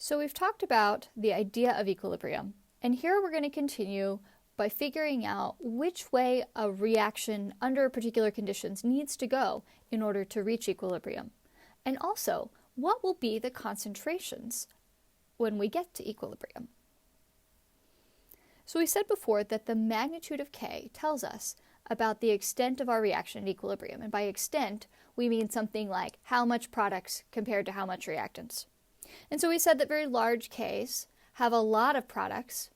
So we've talked about the idea of equilibrium, and here we're going to continue by figuring out which way a reaction under particular conditions needs to go in order to reach equilibrium, and also what will be the concentrations when we get to equilibrium. So we said before that the magnitude of K tells us about the extent of our reaction at equilibrium, and by extent we mean something like how much products compared to how much reactants. And so we said that very large Ks have a lot of products,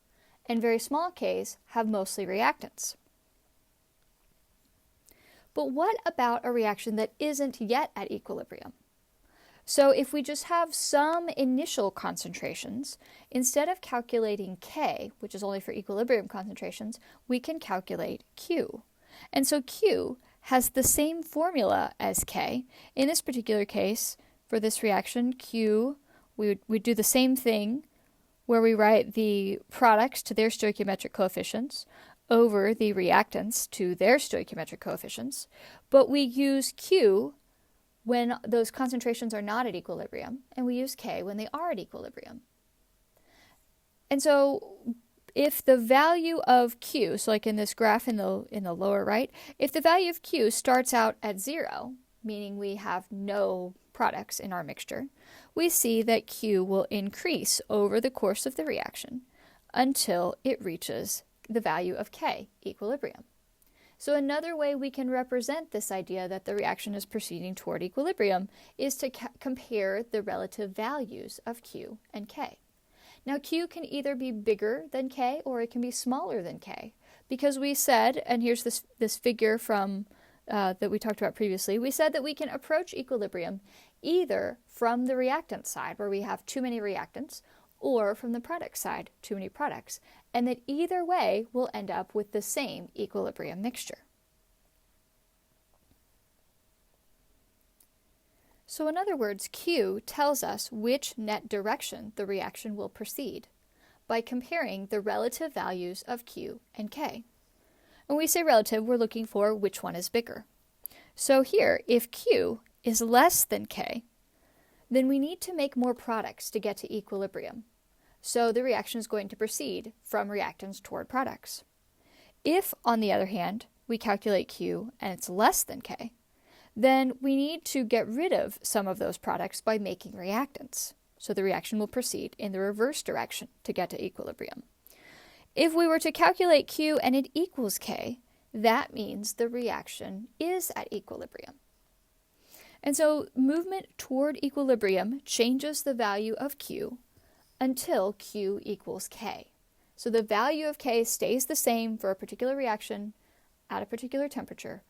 and very small Ks have mostly reactants. But what about a reaction that isn't yet at equilibrium? So if we just have some initial concentrations, instead of calculating K, which is only for equilibrium concentrations, we can calculate Q. And so Q has the same formula as K. In this particular case, for this reaction, Q, we do the same thing where we write the products to their stoichiometric coefficients over the reactants to their stoichiometric coefficients, but we use Q when those concentrations are not at equilibrium, and we use K when they are at equilibrium. And so if the value of Q, so like in this graph in the lower right, if the value of Q starts out at 0, meaning we have no products in our mixture, we see that Q will increase over the course of the reaction until it reaches the value of K, equilibrium. So another way we can represent this idea that the reaction is proceeding toward equilibrium is to compare the relative values of Q and K. Now Q can either be bigger than K or it can be smaller than K, because we said, and here's this figure from that we talked about previously, we said that we can approach equilibrium either from the reactant side, where we have too many reactants, or from the product side, too many products, and that either way we'll end up with the same equilibrium mixture. So in other words, Q tells us which net direction the reaction will proceed by comparing the relative values of Q and K. When we say relative, we're looking for which one is bigger. So here, if Q is less than K, then we need to make more products to get to equilibrium. So the reaction is going to proceed from reactants toward products. If, on the other hand, we calculate Q and it's less than K, then we need to get rid of some of those products by making reactants. So the reaction will proceed in the reverse direction to get to equilibrium. If we were to calculate Q and it equals K, that means the reaction is at equilibrium. And so movement toward equilibrium changes the value of Q until Q equals K. So the value of K stays the same for a particular reaction at a particular temperature,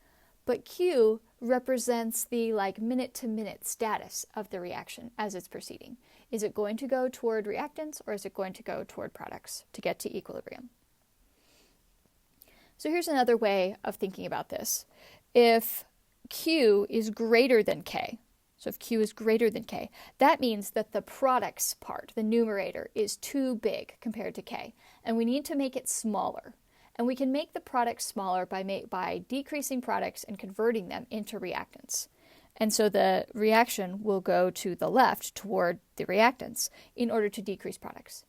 but Q represents the minute-to-minute status of the reaction as it's proceeding. Is it going to go toward reactants or is it going to go toward products to get to equilibrium? So here's another way of thinking about this. If Q is greater than K, so if Q is greater than K, that means that the products part, the numerator, is too big compared to K, and we need to make it smaller. And we can make the products smaller by decreasing products and converting them into reactants. And so the reaction will go to the left toward the reactants in order to decrease products.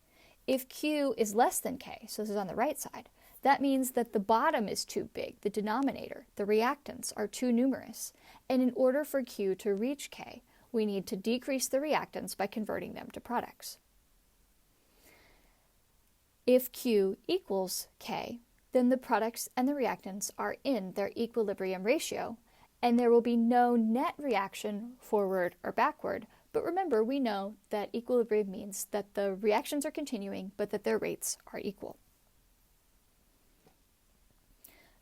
If Q is less than K, so this is on the right side, that means that the bottom is too big, the denominator, the reactants are too numerous. And in order for Q to reach K, we need to decrease the reactants by converting them to products. If Q equals K, then the products and the reactants are in their equilibrium ratio, and there will be no net reaction forward or backward. But remember, we know that equilibrium means that the reactions are continuing, but that their rates are equal.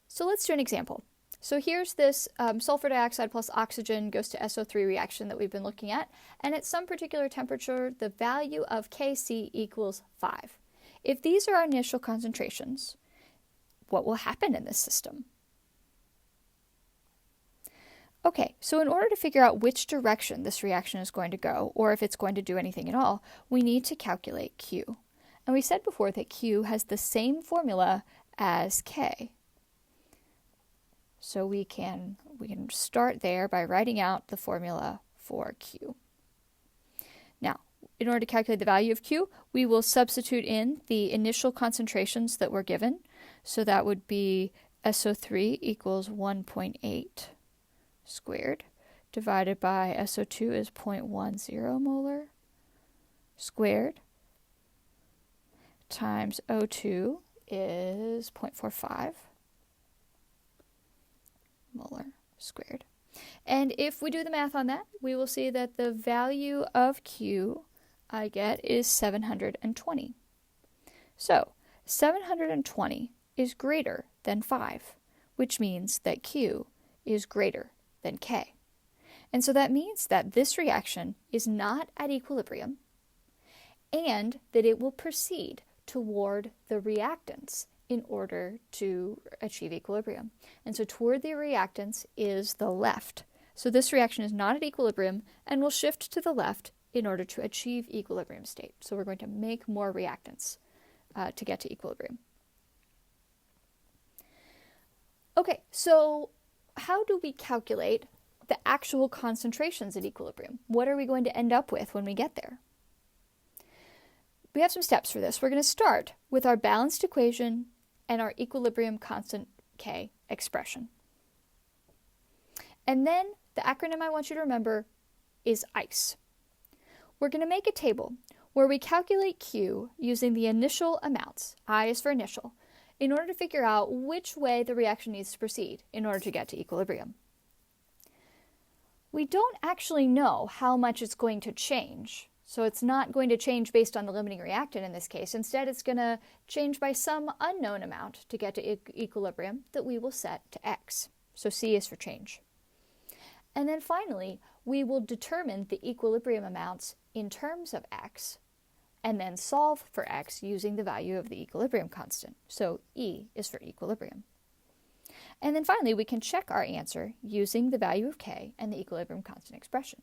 So let's do an example. So here's this sulfur dioxide plus oxygen goes to SO3 reaction that we've been looking at, and at some particular temperature, the value of Kc equals 5. If these are our initial concentrations, what will happen in this system? Okay, so in order to figure out which direction this reaction is going to go, or if it's going to do anything at all, we need to calculate Q. And we said before that Q has the same formula as K. So we can start there by writing out the formula for Q. Now, in order to calculate the value of Q, we will substitute in the initial concentrations that were given. So that would be SO3 equals 1.8 squared divided by SO2 is 0.10 molar squared times O2 is 0.45 molar squared. And if we do the math on that, we will see that the value of Q I get is 720. So 720 is greater than 5, which means that Q is greater than K. And so that means that this reaction is not at equilibrium and that it will proceed toward the reactants in order to achieve equilibrium. And so toward the reactants is the left. So this reaction is not at equilibrium and will shift to the left in order to achieve equilibrium state. So we're going to make more reactants to get to equilibrium. Okay, so how do we calculate the actual concentrations at equilibrium? What are we going to end up with when we get there? We have some steps for this. We're going to start with our balanced equation and our equilibrium constant K expression. And then the acronym I want you to remember is ICE. We're going to make a table where we calculate Q using the initial amounts, I is for initial, in order to figure out which way the reaction needs to proceed in order to get to equilibrium. We don't actually know how much it's going to change. So it's not going to change based on the limiting reactant in this case. Instead, it's going to change by some unknown amount to get to equilibrium that we will set to X. So C is for change. And then finally, we will determine the equilibrium amounts in terms of X and then solve for X using the value of the equilibrium constant. So E is for equilibrium. And then finally, we can check our answer using the value of K and the equilibrium constant expression.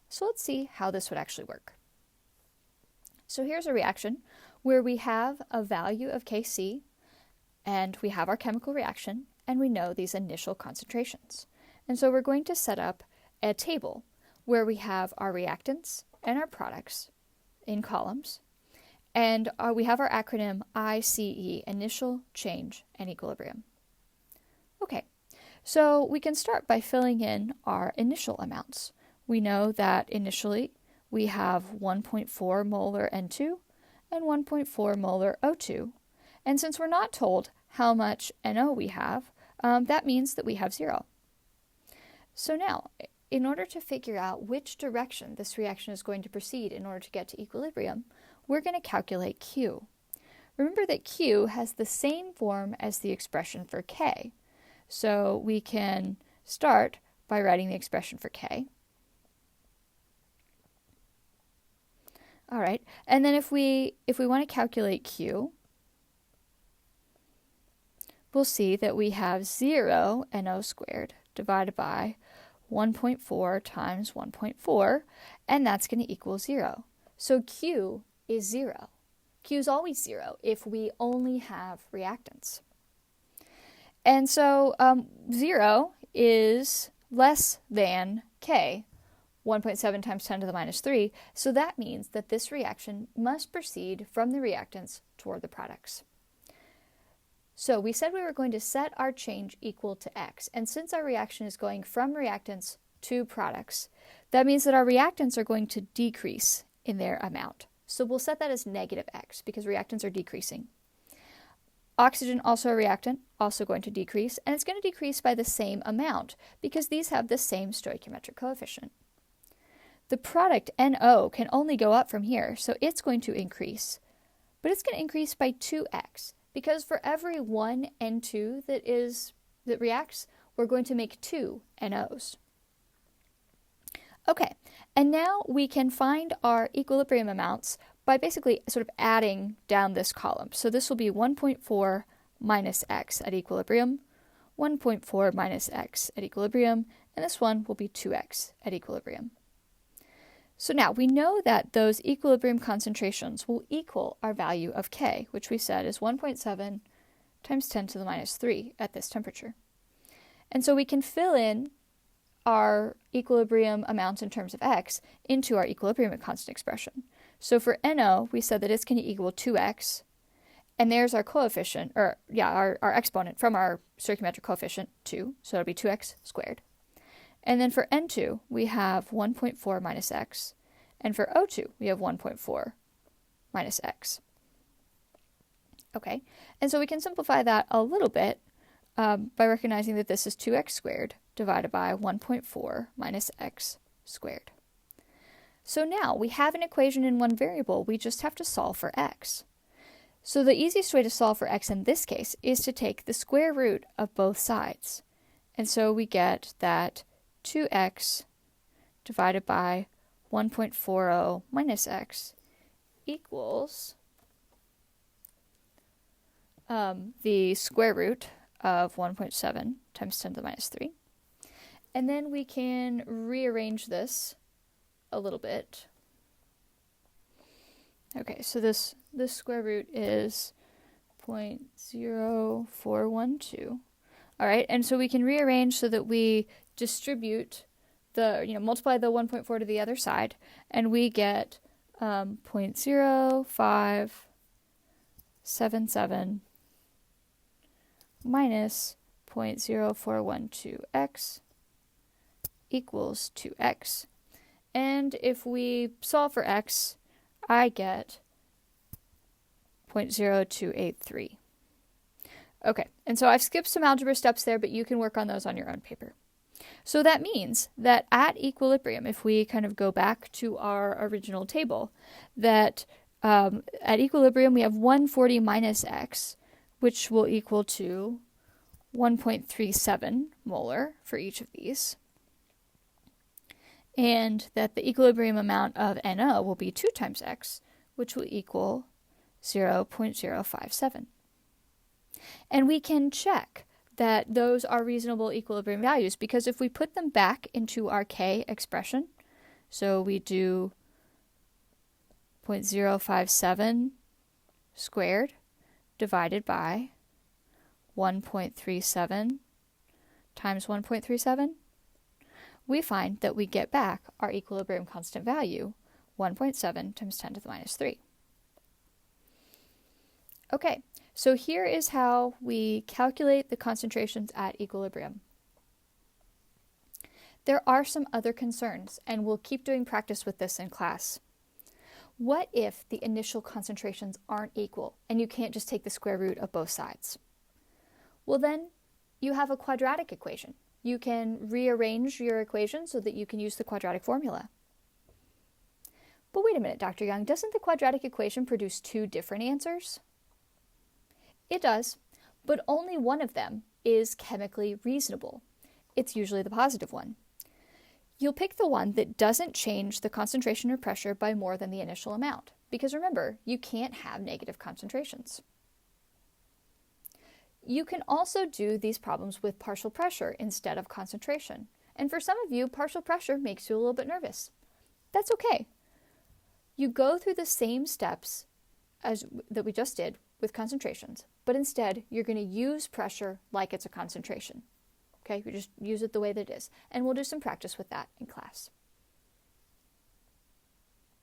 So let's see how this would actually work. So here's a reaction where we have a value of Kc, and we have our chemical reaction, and we know these initial concentrations. And so we're going to set up a table where we have our reactants and our products in columns, and we have our acronym ICE, initial, change, and equilibrium. Okay, so we can start by filling in our initial amounts. We know that initially we have 1.4 molar N2 and 1.4 molar O2. And since we're not told how much NO we have, that means that we have 0. So now, in order to figure out which direction this reaction is going to proceed in order to get to equilibrium, we're going to calculate Q. Remember that Q has the same form as the expression for K. So we can start by writing the expression for K. All right, and then if we want to calculate Q, we'll see that we have 0 NO squared divided by 1.4 times 1.4, and that's going to equal 0. So Q is 0. Q is always 0 if we only have reactants. And so 0 is less than K, 1.7 times 10 to the minus 3, so that means that this reaction must proceed from the reactants toward the products. So we said we were going to set our change equal to X, and since our reaction is going from reactants to products, that means that our reactants are going to decrease in their amount. So we'll set that as negative X because reactants are decreasing. Oxygen, also a reactant, also going to decrease, and it's going to decrease by the same amount because these have the same stoichiometric coefficient. The product NO can only go up from here, so it's going to increase. But it's going to increase by 2x, because for every one N2 that reacts, we're going to make 2 NOs. Okay, and now we can find our equilibrium amounts by basically sort of adding down this column. So this will be 1.4 minus x at equilibrium, 1.4 minus x at equilibrium, and this one will be 2x at equilibrium. So now we know that those equilibrium concentrations will equal our value of K, which we said is 1.7 times 10 to the minus 3 at this temperature. And so we can fill in our equilibrium amounts in terms of x into our equilibrium constant expression. So for NO, we said that it's going to equal 2x, and there's our coefficient, or our exponent from our stoichiometric coefficient, 2, so it'll be 2x squared. And then for N2, we have 1.4 minus x, and for O2, we have 1.4 minus x. Okay, and so we can simplify that a little bit by recognizing that this is 2x squared divided by 1.4 minus x squared. So now we have an equation in one variable, we just have to solve for x. So the easiest way to solve for x in this case is to take the square root of both sides. And so we get that 2x divided by 1.40 minus x equals the square root of 1.7 times 10 to the minus 3. And then we can rearrange this a little bit. Okay, so this square root is 0.0412. All right, and so we can rearrange so that we distribute multiply the 1.4 to the other side, and we get 0.0577 minus 0.0412x equals 2x. And if we solve for x, I get 0.0283. Okay, and so I've skipped some algebra steps there, but you can work on those on your own paper. So that means that at equilibrium, if we kind of go back to our original table, that at equilibrium we have 140 minus x, which will equal to 1.37 molar for each of these. And that the equilibrium amount of NO will be 2 times x, which will equal 0.057. And we can check that those are reasonable equilibrium values, because if we put them back into our K expression, so we do 0.057 squared divided by 1.37 times 1.37, we find that we get back our equilibrium constant value, 1.7 times 10 to the minus 3. Okay, so here is how we calculate the concentrations at equilibrium. There are some other concerns, and we'll keep doing practice with this in class. What if the initial concentrations aren't equal, and you can't just take the square root of both sides? Well, then you have a quadratic equation. You can rearrange your equation so that you can use the quadratic formula. But wait a minute, Dr. Young, doesn't the quadratic equation produce two different answers? It does, but only one of them is chemically reasonable. It's usually the positive one. You'll pick the one that doesn't change the concentration or pressure by more than the initial amount, because remember, you can't have negative concentrations. You can also do these problems with partial pressure instead of concentration. And for some of you, partial pressure makes you a little bit nervous. That's okay. You go through the same steps as that we just did with concentrations, but instead you're going to use pressure like it's a concentration. Okay, you just use it the way that it is. And we'll do some practice with that in class.